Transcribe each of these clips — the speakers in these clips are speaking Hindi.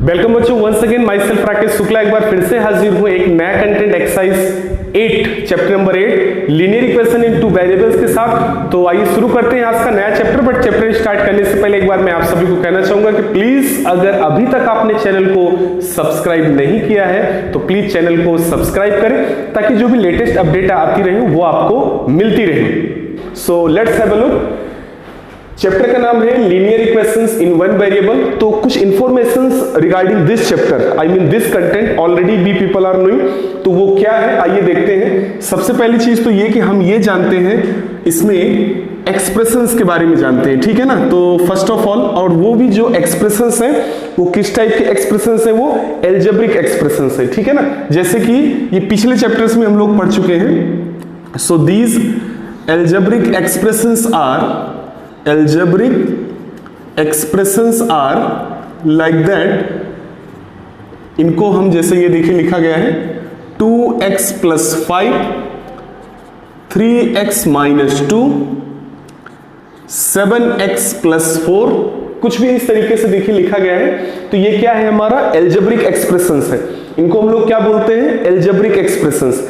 वेलकम बच्चों, once again myself Rakesh Shukla एक बार फिर से हाजिर हूं एक नया content exercise 8 chapter number 8 linear equation in two variables के साथ। तो आइए शुरू करते हैं आज का नया चैप्टर। बट चैप्टर स्टार्ट करने से पहले एक बार मैं आप सभी को कहना चाहूंगा कि प्लीज अगर अभी तक आपने चैनल को सब्सक्राइब नहीं किया है तो प्लीज चैनल को सब्सक्राइब करें ताकि जो भी लेटेस्ट अपडेट आती रहे वो आपको मिलती रहे। So let's have a look. Chapter का नाम है linear equations in one variable. तो कुछ informations regarding this chapter, I mean this content already we people are knowing. तो वो क्या है आइए देखते हैं। सबसे पहली चीज तो ये कि हम ये जानते हैं इसमें एक्सप्रेशंस के बारे में जानते हैं, ठीक है ना। तो फर्स्ट ऑफ ऑल, और वो भी जो एक्सप्रेशंस हैं वो किस टाइप के एक्सप्रेशंस हैं, वो एल्जेब्रिक एक्सप्रेशंस है, ठीक है ना। जैसे कि ये पिछले चैप्टर्स में हम लोग पढ़ चुके हैं। So these algebraic expressions are algebraic expressions are like that। इनको हम जैसे ये देखिए लिखा गया है 2x + 5 3x - 2 7x + 4 कुछ भी इस तरीके से देखिए लिखा गया है। तो ये क्या है, हमारा एल्जेब्रिक एक्सप्रेशंस है। इनको हम लोग क्या बोलते हैं, एल्जेब्रिक एक्सप्रेशंस।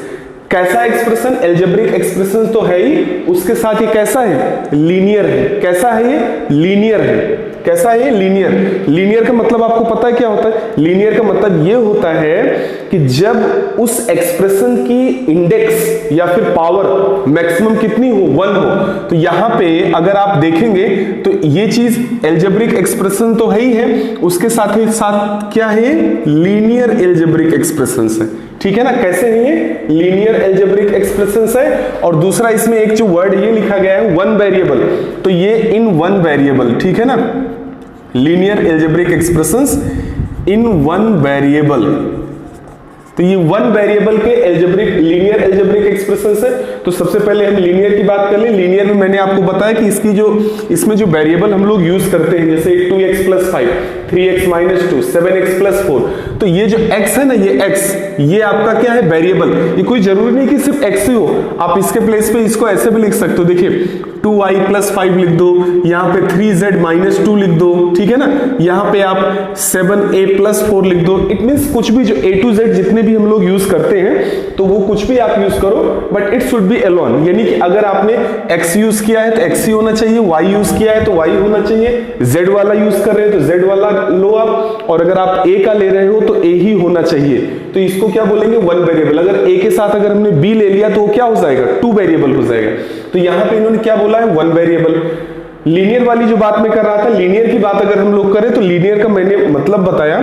कैसा एक्सप्रेशन, एल्जेब्रिक एक्सप्रेशन तो है ही, उसके साथ ये कैसा है, लीनियर है। कैसा है ये, लीनियर है। कैसा है ये, लीनियर। लीनियर का मतलब आपको पता है क्या होता है, लीनियर का मतलब ये होता है कि जब उस एक्सप्रेशन की इंडेक्स या फिर पावर मैक्सिमम कितनी हो, 1 हो। तो यहां पे अगर आप देखेंगे तो ये चीज एल्जेब्रिक एक्सप्रेशन तो है ही है, उसके साथ ही साथ क्या है, लीनियर एल्जेब्रिक एक्सप्रेशंस है, ठीक है ना। कैसे है ये, लीनियर एल्जेब्रिक एक्सप्रेशंस है। और दूसरा इसमें एक जो वर्ड ये लिखा गया है वन वेरिएबल, तो ये इन वन वेरिएबल, ठीक है ना। Linear algebraic expressions in one variable, तो ये वन वेरिएबल के एल्जेब्रिक लीनियर एल्जेब्रिक एक्सप्रेशंस है। तो सबसे पहले हम लीनियर की बात कर लें। लीनियर में मैंने आपको बताया कि इसकी जो इसमें जो वेरिएबल हम लोग यूज करते हैं, जैसे 2x + 5 3x - 2 7x + 4। तो ये जो x है ना, ये x ये आपका क्या है, वेरिएबल। ये कोई जरूरी नहीं कि सिर्फ x ही हो, आप इसके प्लेस पे इसको ऐसे भी लिख सकते हो। देखिए 2y + 5 लिख दो, यहाँ पे 3z - 2 लिख दो, ठीक है ना। यहाँ पे आप 7a + 4 लिख दो। इट मींस कुछ भी जो a to z जितने भी हम लोग यूज करते हैं तो वो कुछ भी आप यूज करो, but it should be alone. यानी कि अगर आपने x यूज किया है तो x ही होना चाहिए, y यूज किया है तो y होना चाहिए, z वाला यूज कर रहे हैं तो z वाला लो आप, और अगर आप a का ले रहे हो तो a ही होना चाहिए। तो इसको क्या बोलेंगे, वन वेरिएबल। अगर a के साथ अगर हमने b ले लिया तो वो क्या हो जाएगा, 2 वेरिएबल हो जाएगा। तो यहां पे इन्होंने क्या बोला है, वन वेरिएबल। लीनियर वाली जो बात मैं कर रहा था, लीनियर की बात अगर हम लोग करें तो लीनियर का मैंने मतलब बताया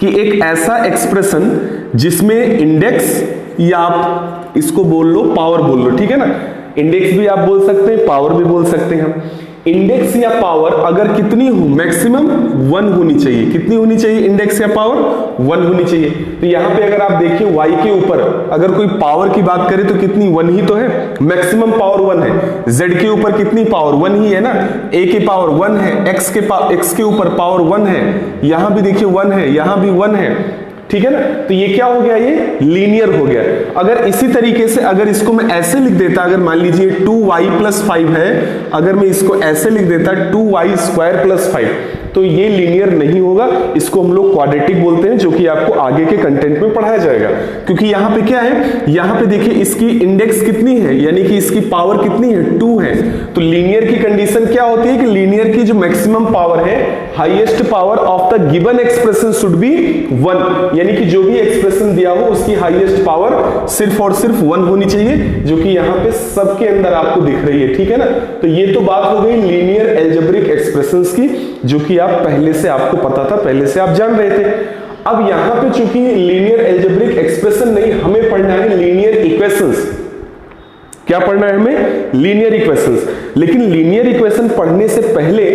कि एक ऐसा एक्सप्रेशन जिसमें इंडेक्स, या आप इसको बोल लो पावर बोल लो, ठीक है ना। इंडेक्स भी आप बोल सकते हैं, पावर भी बोल सकते हैं हम। इंडेक्स या पावर अगर कितनी हो, मैक्सिमम 1 होनी चाहिए। कितनी होनी चाहिए, इंडेक्स या पावर 1 होनी चाहिए। तो यहां पे अगर आप देखिए y के ऊपर अगर कोई पावर की बात करें तो कितनी, 1 ही तो है, मैक्सिमम पावर 1 है। z के ऊपर कितनी पावर, 1 ही है ना। a की पावर 1 है, x के ऊपर पावर 1 है, यहां भी देखिए 1 है, यहां भी 1 है, ठीक है ना। तो ये क्या हो गया, ये लीनियर हो गया। अगर इसी तरीके से अगर इसको मैं ऐसे लिख देता, अगर मान लीजिए 2y + 5 है, अगर मैं इसको ऐसे लिख देता 2y² + 5, तो ये लीनियर नहीं होगा। इसको हम लोग क्वाड्रेटिक बोलते हैं, जो कि आपको आगे के कंटेंट में पढ़ाया जाएगा। क्योंकि यहां पे क्या है, यहां पे देखिए इसकी इंडेक्स कितनी है, यानी कि इसकी पावर कितनी है, 2 है। तो लीनियर की कंडीशन क्या होती है कि लीनियर की जो मैक्सिमम पावर है, highest power of the given expression should be 1। यानी कि जो भी एक्सप्रेशन दिया हो उसकी हाईएस्ट पावर सिर्फ और सिर्फ 1 होनी चाहिए, जो कि यहां पे सबके अंदर आपको दिख रही है, ठीक है ना। तो ये तो बात हो गई लीनियर एल्जेब्रिक एक्सप्रेशंस की, जो कि आप पहले से आपको पता था, पहले से आप जान रहे थे। अब यहां पे चूंकि लीनियर एल्जेब्रिक एक्सप्रेशन नहीं, हमें पढ़ना है लीनियर इक्वेशंस। क्या पढ़ना है हमें, लीनियर इक्वेशंस। लेकिन लीनियर इक्वेशन पढ़ने से पहले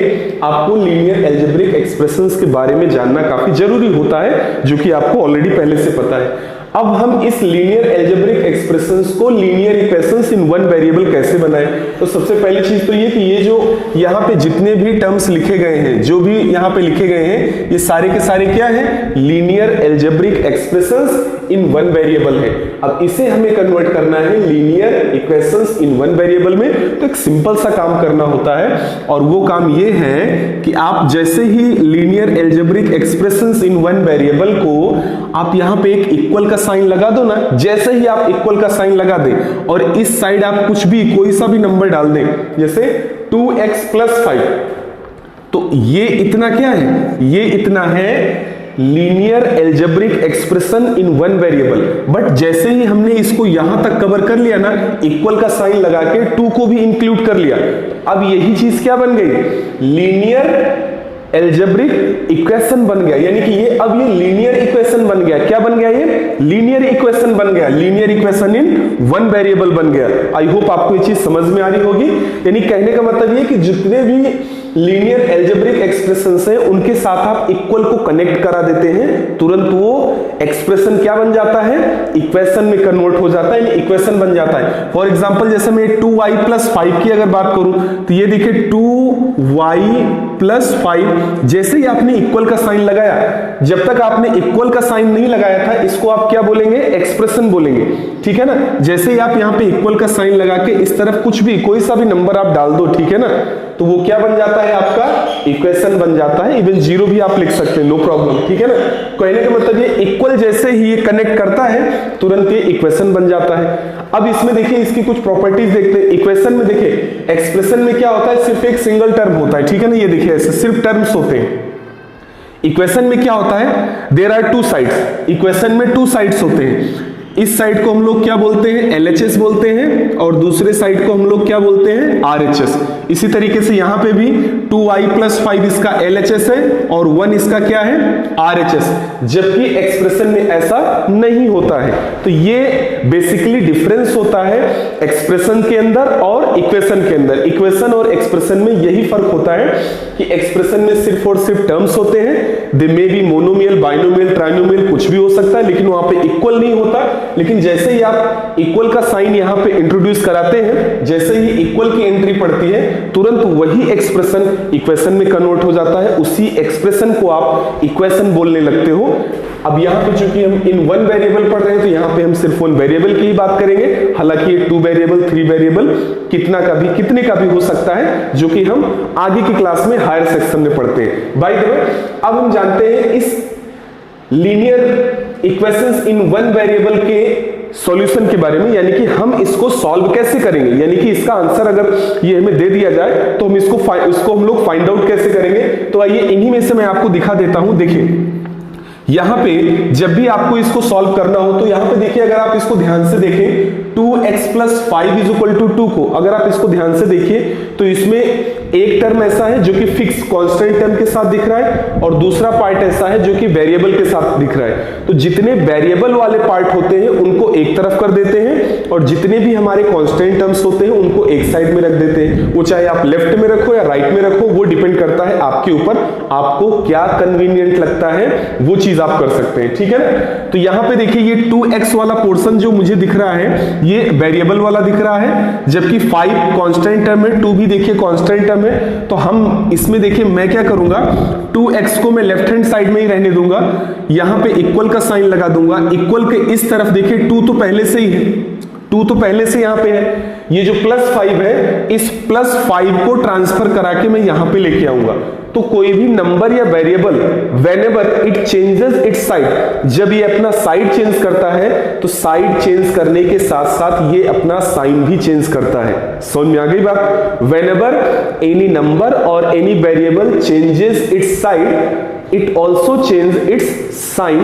आपको लीनियर एल्जेब्रिक एक्सप्रेशंस के बारे में जानना काफी जरूरी होता है, जो कि आपको ऑलरेडी पहले से पता है। अब हम इस लीनियर एल्जेब्रिक एक्सप्रेशंस को linear equations in one variable कैसे बनाएं। तो सबसे पहली चीज तो ये कि ये जो यहाँ पे जितने भी टर्म्स लिखे गए हैं, जो भी यहाँ पे लिखे गए हैं, ये सारे के सारे क्या हैं, linear algebraic expressions in one variable है। अब इसे हमें कन्वर्ट करना है linear equations in one variable में। तो एक सिंपल सा काम करना होता है और वो काम ये है कि आप जैसे ही linear algebraic expressions in one variable को आप यहां पे एक इक्वल का साइन लगा दो ना, जैसे ही आप इक्वल का साइन लगा दें और इस साइड आप कुछ भी कोई सा भी नंबर डाल दें, जैसे 2x + 5, तो ये इतना क्या है, ये इतना है linear algebraic expression in one variable. But जैसे ही हमने इसको यहां तक कवर कर लिया ना, इक्वल का साइन लगा के 2 को भी इंक्लूड कर लिया, अब यही चीज क्या बन गई, लीनियर एल्जेब्रिक इक्वेशन बन गया। यानी कि ये अब ये लीनियर इक्वेशन बन गया। क्या बन गया, ये लीनियर इक्वेशन बन गया, लीनियर इक्वेशन इन वन वेरिएबल बन गया। आई होप आपको ये चीज समझ में आ रही होगी। यानी कहने का मतलब ये कि जितने भी लीनियर एल्जेब्रिक एक्सप्रेशंस हैं उनके साथ आप इक्वल को कनेक्ट करा देते हैं, तुरंत वो एक्सप्रेशन क्या बन जाता है, इक्वेशन में कन्वर्ट हो जाता है, इक्वेशन बन जाता है। फॉर एग्जांपल जैसे मैं 2y + 5 की अगर बात करूं तो ये देखिए 2y + 5, जैसे ही आपने इक्वल का साइन लगाया, जब तक आपने इक्वल का साइन नहीं लगाया था इसको आप क्या बोलेंगे, एक्सप्रेशन बोलेंगे, ठीक है ना। जैसे ही आप यहां पे इक्वल का साइन लगा के इस तरफ कुछ भी कोई सा भी नंबर आप डाल दो, ठीक है ना, तो वो क्या बन जाता है, आपका इक्वेशन बन जाता है। इवन 0 भी आप लिख सकते हैं, नो प्रॉब्लम, ठीक है ना। कहने का मतलब ये इक्वल जैसे ही ये कनेक्ट करता है तुरंत ये इक्वेशन बन जाता है। अब इसमें देखिए इसकी कुछ प्रॉपर्टीज देखते हैं। इक्वेशन में देखिए, एक्सप्रेशन में क्या होता है, सिर्फ एक सिंगल टर्म होता है, ठीक है ना, ये देखिए ऐसे सिर्फ टर्म्स होते हैं। इक्वेशन में क्या होता है, देयर आर 2 साइड्स, इक्वेशन में 2 साइड्स होते हैं। इस साइड को हम लोग क्या बोलते हैं, LHS बोलते हैं, और दूसरे साइड को हम लोग क्या बोलते हैं, RHS। इसी तरीके से यहां पे भी 2y + 5 इसका LHS है और 1 इसका क्या है, RHS, जबकि एक्सप्रेशन में ऐसा नहीं होता है। तो ये बेसिकली डिफरेंस होता है एक्सप्रेशन के अंदर और इक्वेशन के अंदर। इक्वेशन और एक्सप्रेशन में यही फर्क होता है कि एक्सप्रेशन में सिर्फ और सिर्फ टर्म्स होते हैं, they may be monomial, binomial, trinomial, कुछ भी हो सकता है, लेकिन वहां पे इक्वल नहीं होता। लेकिन जैसे ही आप इक्वल का साइन यहां पे इंट्रोड्यूस कराते हैं, जैसे ही इक्वल की एंट्री पड़ती है, तुरंत वही एक्सप्रेशन इक्वेशन में कन्वर्ट हो जाता है, उसी एक्सप्रेशन को आप इक्वेशन बोलने लगते हो। अब यहां पे चूंकि हम इन वन वेरिएबल पढ़ रहे हैं तो यहां पे हम सिर्फ वन वेरिएबल की ही बात करेंगे, हालांकि ये 2 वेरिएबल 3 वेरिएबल कितने का भी हो सकता है, जो कि हम आगे की क्लास में हायर सेक्शन में पढ़ते हैं। बाय द वे, अब हम जानते हैं इस linear equations in one variable के सॉल्यूशन के बारे में, यानी कि हम इसको सॉल्व कैसे करेंगे, यानी कि इसका आंसर अगर ये हमें दे दिया जाए तो हम इसको हम लोग फाइंड आउट कैसे करेंगे। तो आइए इन्हीं में से मैं आपको दिखा देता हूं। देखिए यहां पे जब भी आपको इसको सॉल्व करना हो तो यहां पे देखिए, अगर आप इसको ध्यान से देखें 2x + 5 = 2 को अगर आप इसको ध्यान से देखिए तो इसमें एक टर्म ऐसा है जो कि फिक्स कांस्टेंट टर्म के साथ दिख रहा है और दूसरा पार्ट ऐसा है जो कि वेरिएबल के साथ दिख रहा है। तो जितने वेरिएबल वाले पार्ट होते हैं उनको एक तरफ कर देते हैं और जितने भी हमारे कांस्टेंट टर्म्स होते हैं उनको एक साइड में रख देते हैं। वो चाहे आप लेफ्ट में रखो या राइट में रखो, वो डिपेंड करता है आपके ऊपर, आपको क्या कन्वीनियंट लगता है वो चीज आप कर सकते हैं, ठीक है ना। तो यहां पे देखिए ये 2x वाला पोर्शन जो मुझे दिख रहा है ये वेरिएबल वाला दिख रहा है, जबकि 5 कांस्टेंट टर्म है, 2 भी देखिए कांस्टेंट टर्म है। तो हम इसमें देखिए मैं क्या करूंगा, 2x को मैं लेफ्ट हैंड साइड में ही रहने दूंगा, यहां पे इक्वल का साइन लगा दूंगा। इक्वल के इस तरफ देखिए 2 तो पहले से ही है, 2 तो पहले से यहां पे है। ये जो +5 है, इस +5 को ट्रांसफर करा के मैं यहां पे लेके आऊंगा। तो कोई भी नंबर या variable whenever it changes it's side, जब ये अपना साइड चेंज करता है तो साइड चेंज करने के साथ साथ ये अपना साइन भी चेंज करता है। समझ में आ गई बात। व्हेनेवर एनी नंबर और any variable changes it's side, it also change its sign.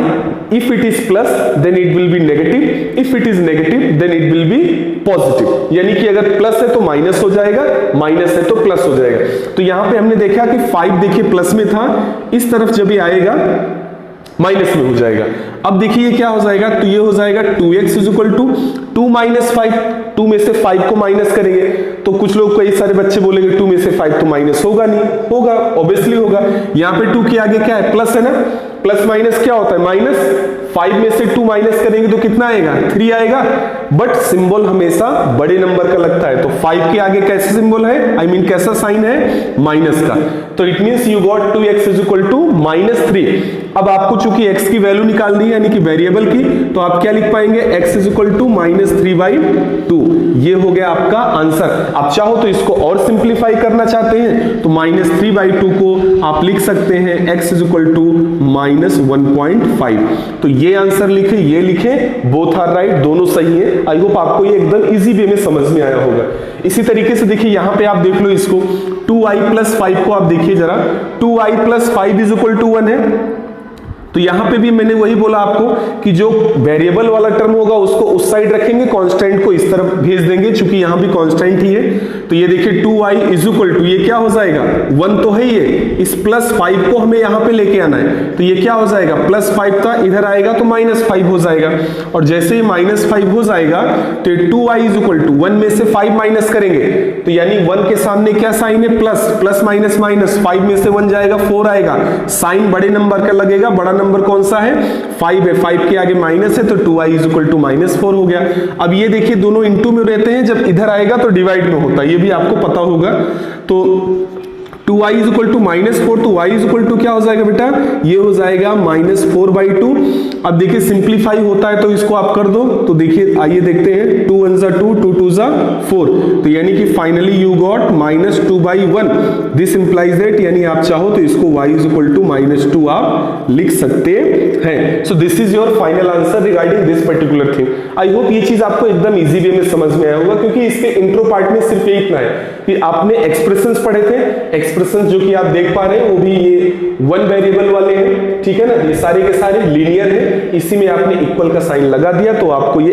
If it is plus then it will be negative, if it is negative then it will be positive। यानी कि अगर प्लस है तो माइनस हो जाएगा, माइनस है तो प्लस हो जाएगा। तो यहां पे हमने देखा कि 5 देखिए प्लस में था, इस तरफ जब ये आएगा माइनस में हो जाएगा। अब देखिए क्या हो जाएगा, तो ये हो जाएगा 2x = 2 - 5। 2 में से 5 को माइनस करेंगे तो कुछ लोग, कई सारे बच्चे बोलेंगे 2 में से 5 तो माइनस होगा नहीं, होगा, ऑब्वियसली होगा। यहाँ पे 2 के आगे क्या है, प्लस है ना, प्लस माइनस क्या होता है, माइनस। 5 में से 2 माइनस करेंगे तो कितना आएगा, 3 आएगा, बट सिंबल हमेशा बड़े नंबर का लगता है, तो 5 के आगे कैसे सिंबल है, आई मीन कैसा साइन है, माइनस का। तो it means you got 2x equal to -3। अब आपको चूंकि x की वैल्यू निकालनी है यानी कि वेरिएबल की, तो आप क्या लिख पाएंगे, x इक्वल टू -3/2। ये हो गया आपका आंसर। आप चाहो तो इसको और सिंप्लीफाई करना चाहते हैं तो -3/2 को आप लिख सकते हैं x इक्वल टू -1.5। तो ये आंसर लिखे, ये लिखे, बोथ आर राइट, दोनों सही है। आई होप आपको ये एकदम इजी वे में समझ में आया होगा। इसी तरीके से देखिए यहां पे आप देख लो इसको, 2i + 5 को आप देखिए जरा, 2i + 5 = 1 है। तो यहां पे भी मैंने वही बोला आपको कि जो वेरिएबल वाला टर्म होगा उसको उस साइड रखेंगे, कांस्टेंट को इस तरफ भेज देंगे, चूंकि यहां भी कांस्टेंट ही है। तो ये देखिए 2i = ये क्या हो जाएगा, 1 तो है ये, इस +5 को हमें यहां पे लेके आना है, तो ये क्या हो जाएगा, +5 था, इधर आएगा तो -5 हो जाएगा। और जैसे ही -5 हो जाएगा तो 2i = 1 में से 5 माइनस करेंगे, तो यानी 1 के सामने क्या साइन है, प्लस, प्लस माइनस माइनस, 5 में से 1 जाएगा, 4 आएगा, साइन बड़े नंबर का लगेगा, बड़ा नंबर कौन सा है, 5 है, 5 के आगे माइनस है, तो 2i = -4 हो गया। अब ये देखिए दोनों इनटू में रहते हैं, जब इधर आएगा तो डिवाइड में होता है, ये भी आपको पता होगा। तो 2i = -4, तो y = क्या हो जाएगा बेटा, ये हो जाएगा -4/2। अब देखिए सिंप्लीफाई होता है तो इसको आप कर दो, तो देखिए आइए देखते हैं, 2 × 1 = 2, 2 × 2 = 4, तो यानी कि finally you got -2/1। This implies that, यानी आप चाहो तो इसको y = -2 आप लिख सकते हैं। So this is your final answer regarding this particular thing. I hope ये चीज आपको एकदम इजी वे में समझ में आया होगा, क्योंकि इसके इंट्रो पार्ट में सिर्फ ये इतना है कि आपने एक्सप्रेशंस पढ़े थे, एक्सप्रेशंस जो कि आप देख पा रहे हैं वो भी ये 1 वेरिएबल वाले हैं, ठीक है ना, ये सारे के सारे लीनियर हैं, इसी में आपने इक्वल का साइन लगा दिया तो आपको ये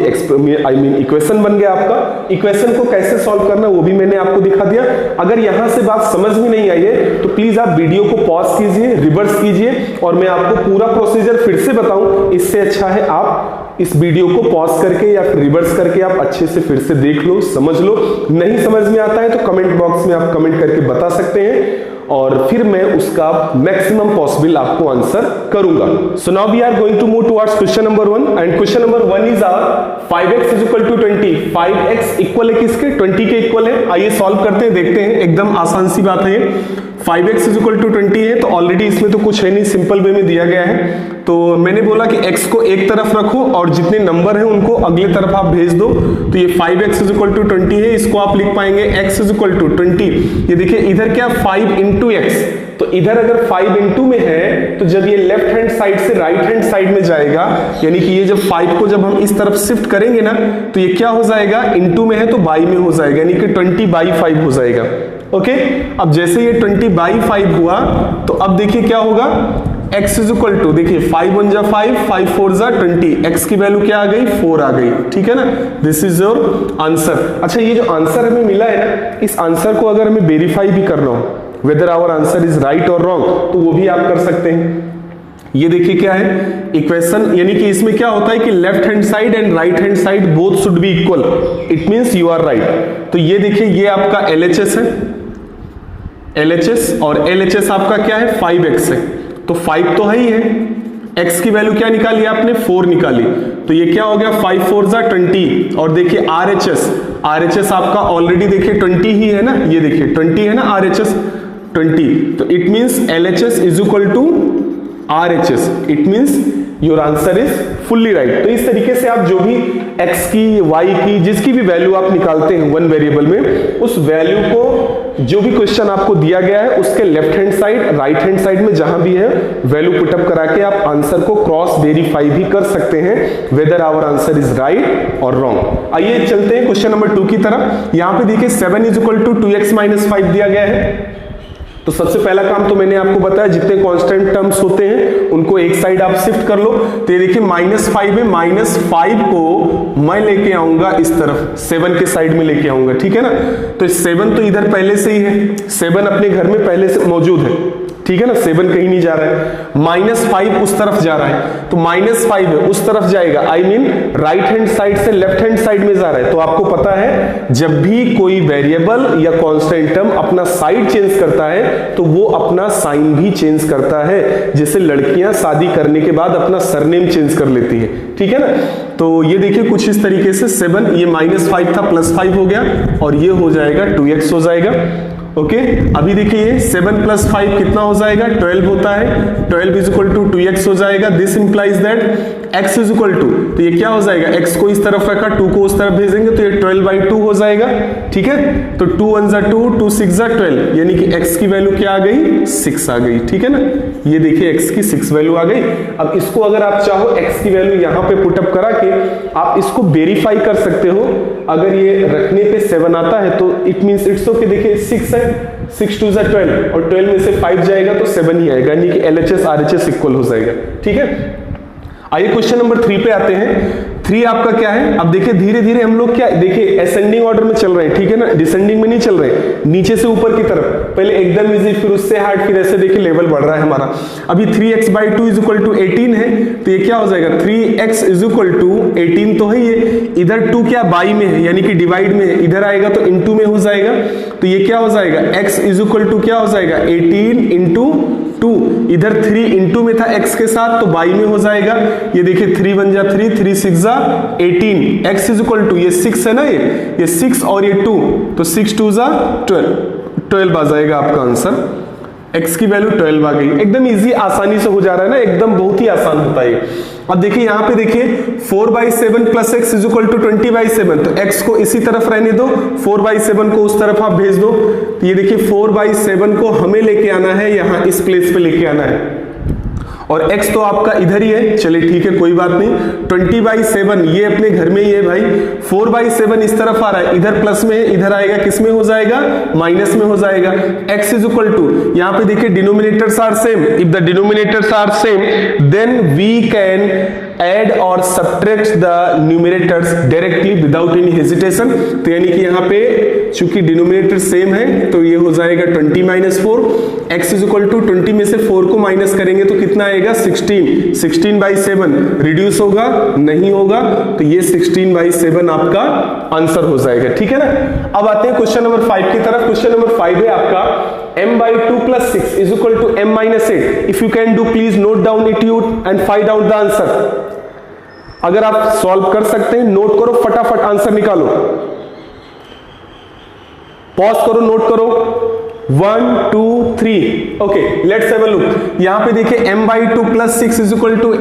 इक्वेशन बन गया आपका। इक्वेशन को कैसे सॉल्व करना वो भी मैंने आपको दिखा दिया। अगर यहां से बात समझ में नहीं आई है तो प्लीज आप वीडियो को पॉज कीजिए, रिवर्स कीजिए और मैं आपको पूरा प्रोसीजर फिर से बताऊं। इससे अच्छा है आप इस वीडियो को पॉज करके या फिर रिवर्स करके आप अच्छे से फिर से देख लो, समझ लो। नहीं समझ में आता है तो कमेंट बॉक्स में आप कमेंट करके बता सकते हैं और फिर मैं उसका मैक्सिमम पॉसिबल आपको आंसर करूंगा। So now we are going to move towards question number 1 and question number 1 is 5x = 20। 5x equal है किसके, 20 के इक्वल है। आइए सॉल्व करते हैं, देखते हैं, एकदम आसान सी बात है। 5x = 20 है तो ऑलरेडी इसमें तो कुछ है नहीं, सिंपल वे में दिया गया है। तो मैंने बोला कि x को एक तरफ रखो और जितने नंबर हैं उनको अगले तरफ आप भेज दो। तो ये 5x = 20 है, इसको आप लिख पाएंगे x = 20। ये देखिए इधर क्या 5 × x, तो इधर अगर 5 × में है तो जब ये लेफ्ट हैंड साइड से राइट हैंड साइड में जाएगा, यानी कि ये जब 5 को जब हम इस तरफ शिफ्ट करेंगे ना तो ये क्या हो जाएगा, इनटू में है तो बाई में हो जाएगा, यानी कि 20/5 हो जाएगा। ओके, अब जैसे ये 20/5 हुआ तो अब देखिए क्या होगा, x = देखिए 5 × 1 = 5, 5 × 4 = 20, x की वैल्यू क्या आ गई, 4 आ गई, ठीक है ना। This is your answer. अच्छा, ये जो आंसर हमें मिला है ना, इस आंसर को अगर हमें वेरीफाई भी करना हो whether our answer is right और रॉन्ग तो वो भी आप कर सकते हैं। ये देखिए क्या है इक्वेशन, यानी कि इसमें क्या होता है कि left hand side and right hand side both should be equal, it means you are right. तो ये देखिए ये आपका LHS है, LHS, और LHS आपका क्या है, 5x है, तो 5 तो है ही है, x की वैल्यू क्या निकाली आपने, 4 निकाली, तो ये क्या हो गया 5 × 4 = 20। और देखिए RHS आपका ऑलरेडी देखिए 20 ही है ना, ये देखिए 20 है ना RHS 20, तो it means LHS = RHS, it means your answer is fully right. तो इस तरीके से आप जो भी x की, y की, जिसकी भी वैल्यू आप निकालते हैं 1 वेरिएबल में, उस वैल्यू को जो भी क्वेश्चन आपको दिया गया है उसके left hand side, right hand side में जहां भी है वैल्यू पुटअप करा के आप आंसर को क्रॉस वेरीफाई भी कर सकते हैं whether our answer is right और रॉन्ग। आइए चलते हैं क्वेश्चन नंबर 2 की तरफ। यहां पे देखिए 7 = 2x - 5 दिया गया है। तो सबसे पहला काम तो मैंने आपको बताया, जितने कांस्टेंट टर्म्स होते हैं उनको एक साइड आप शिफ्ट कर लो। तो ये देखिए -5 है, -5 को मैं लेके आऊंगा इस तरफ, 7 के साइड में लेके आऊंगा, ठीक है ना। तो 7 तो इधर पहले से ही है, 7 अपने घर में पहले से मौजूद है, ठीक है ना, 7 कहीं नहीं जा रहा है, -5 उस तरफ जा रहा है, तो -5 है उस तरफ जाएगा, I mean right hand side से लेफ्ट हैंड साइड में जा रहा है। तो आपको पता है जब भी कोई वेरिएबल या कांस्टेंट टर्म अपना साइड चेंज करता है तो वो अपना साइन भी चेंज करता है, जैसे लड़कियां शादी करने के बाद अपना सरनेम चेंज कर लेती है, ठीक है ना। तो ये देखिए कुछ इस तरीके से 7, ये -5 था +5 हो गया और ये हो जाएगा 2x हो जाएगा। ओके अभी देखिए 7 + 5 कितना हो जाएगा, 12 होता है, 12 = 2x हो जाएगा। दिस इंप्लाइज दैट x = तो ये क्या हो जाएगा, x को इस तरफ रखा, 2 को उस तरफ भेजेंगे तो ये 12/2 हो जाएगा, ठीक है। तो 2 1 = 2, 2 6 = 12, यानी कि x की वैल्यू क्या आ गई, 6 आ गई, ठीक है ना। ये देखिए x की 6 वैल्यू आ गई। अब इसको अगर आप चाहो x की वैल्यू यहां पे पुटअप करा के आप इसको वेरीफाई कर सकते हो। अगर ये रखने पे 7 आता है तो इट मींस इट्स ओके। देखिए 6 है, 6 2 = 12 और 12 में से 5 जाएगा तो 7 ही आएगा, यानी कि LHS RHS इक्वल हो जाएगा, ठीक है। आइए क्वेश्चन नंबर 3 पे आते हैं। 3 आपका क्या है, अब देखिए धीरे धीरे हम लोग क्या देखिए असेंडिंग ऑर्डर में चल रहे हैं, ठीक है ना, डिसेंडिंग में नहीं चल रहे, नीचे से ऊपर की तरफ, पहले एकदम इजी फिर उससे हार्ड, फिर ऐसे देखिए लेवल बढ़ रहा है हमारा। अभी 3x/2 = 18 है, तो ये क्या हो जाएगा, 3x = 18 तो है, ये इधर 2 क्या बाई में है यानी कि डिवाइड में है, इधर आएगा तो इनटू में हो जाएगा, तो ये क्या हो जाएगा, x = क्या हो जाएगा 18 × 2, इधर 3 इनटू में था x के साथ तो बाई में हो जाएगा। ये देखिए 3 1 = 3, 3 6 = 18, x = ये 6 है ना, ये 6 और ये 2, तो 6 2 = 12 आ जाएगा आपका आंसर। x की वैल्यू 12 आ गई, एकदम इजी आसानी से हो जा रहा है ना, एकदम बहुत ही आसान होता है। अब देखिए यहां पे देखिए 4/7 + x = 20/7, तो x को इसी तरफ रहने दो, 4/7 को उस तरफ आप भेज दो। तो ये देखिए 4/7 को हमें लेके आना है, यहां इस प्लेस पे लेके आना है और x तो आपका इधर ही है, चलिए ठीक है कोई बात नहीं। 20/7 ये अपने घर में ही है भाई, 4/7 इस तरफ आ रहा है, इधर प्लस में है, इधर आएगा किस में हो जाएगा, माइनस में हो जाएगा। x = यहां पे देखिए denominators are same, if the denominators are same then we can add और subtract the numerators directly without any hesitation. तो यानी कि यहाँ पे चूंकि डिनोमिनेटर सेम है तो ये हो जाएगा 20 - 4, x = 20 में से 4 को माइनस करेंगे तो कितना आएगा 16, 16/7 रिड्यूस होगा नहीं होगा, तो ये 16/7 आपका आंसर हो जाएगा, ठीक है ना। अब आते हैं क्वेश्चन नंबर 5 की तरफ। क्वेश्चन नंबर 5 है आपका m/2 + 6 = m - 8। If you can do please note down it you and find out the answer. अगर आप सॉल्व कर सकते हैं नोट करो, फटाफट आंसर निकालो, पॉज करो, नोट करो। 1 2 3 okay, let's have a look. यहां पे देखिए m/2 + 6 =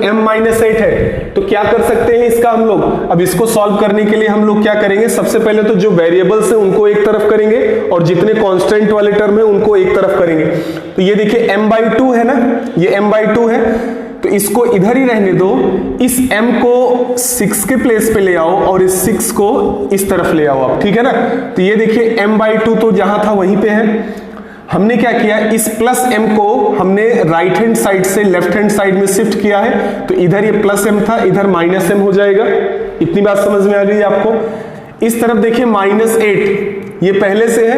m - 8 है, तो क्या कर सकते हैं इसका हम लोग। अब इसको सॉल्व करने के लिए हम लोग क्या करेंगे, सबसे पहले तो जो वेरिएबल्स हैं उनको एक तरफ करेंगे और जितने कांस्टेंट वाले टर्म है उनको एक तरफ करेंगे। तो ये देखिए m/2 है ना, ये m/2 है, तो इसको इधर ही रहने दो, इस m को 6 के प्लेस पे ले आओ और इस 6 को इस तरफ ले आओ आप, ठीक है ना। तो ये देखिए m/2 तो जहां था वहीं पे है, हमने क्या किया, इस प्लस m को हमने राइट हैंड साइड से लेफ्ट हैंड साइड में शिफ्ट किया है, तो इधर ये +m था, इधर -m हो जाएगा। इतनी बात समझ में आ गई आपको। इस तरफ देखिए -8 ये पहले से है,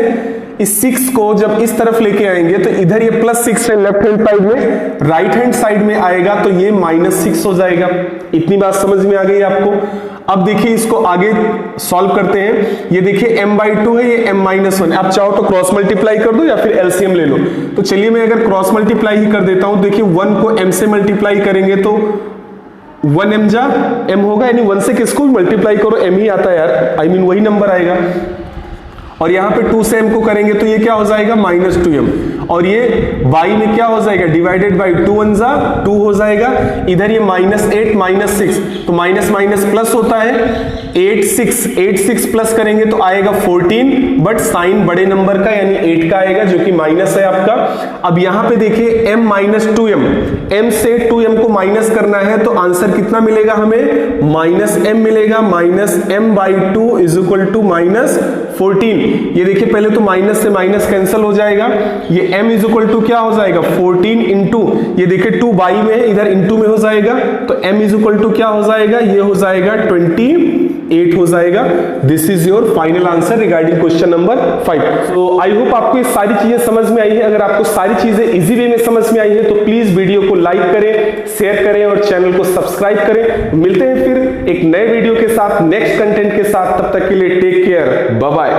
इस 6 को जब इस तरफ लेके आएंगे तो इधर ये +6 है लेफ्ट हैंड साइड में, राइट हैंड साइड में आएगा तो ये -6 हो जाएगा। इतनी बात समझ में आ गई आपको। अब देखिए इसको आगे सॉल्व करते हैं। ये देखिए m/2 है, ये m-1, आप चाहो तो क्रॉस मल्टीप्लाई कर दो या फिर एलसीएम ले लो। तो चलिए मैं अगर क्रॉस मल्टीप्लाई ही कर देता हूं, देखिए 1 को m से मल्टीप्लाई करेंगे तो 1m जा m होगा, यानी 1 से किसको मल्टीप्लाई करो m ही आता है यार, आई मीन वही नंबर आएगा। और यहां पे 2 से m को करेंगे तो ये क्या हो जाएगा -2m, और ये y में क्या हो जाएगा, डिवाइडेड बाई 2 1 जा 2 हो जाएगा। इधर ये -8 -6 तो माइनस माइनस प्लस होता है, 8 6 प्लस करेंगे तो आएगा 14, बट साइन बड़े नंबर का यानी 8 का आएगा जो कि माइनस है आपका। अब यहां पे देखिए m - 2m, m से 2m को माइनस करना है तो आंसर कितना मिलेगा हमें, -m मिलेगा, -m/2 = -14। ये देखिए पहले तो माइनस से माइनस कैंसिल हो जाएगा, ये m = क्या हो जाएगा 14 इंटू, ये देखिए 2 बाई में इधर इंटू में हो जाएगा, तो m = क्या हो जाएगा, ये हो जाएगा 20 8 हो जाएगा। This is your final answer regarding question number 5। तो आई होप आपको ये सारी चीजें समझ में आई है। अगर आपको सारी चीजें इजी वे में समझ में आई है तो प्लीज वीडियो को लाइक करें, शेयर करें और चैनल को सब्सक्राइब करें। मिलते हैं फिर एक नए वीडियो के साथ, नेक्स्ट कंटेंट के साथ। तब तक के लिए टेक केयर, बाय बाय।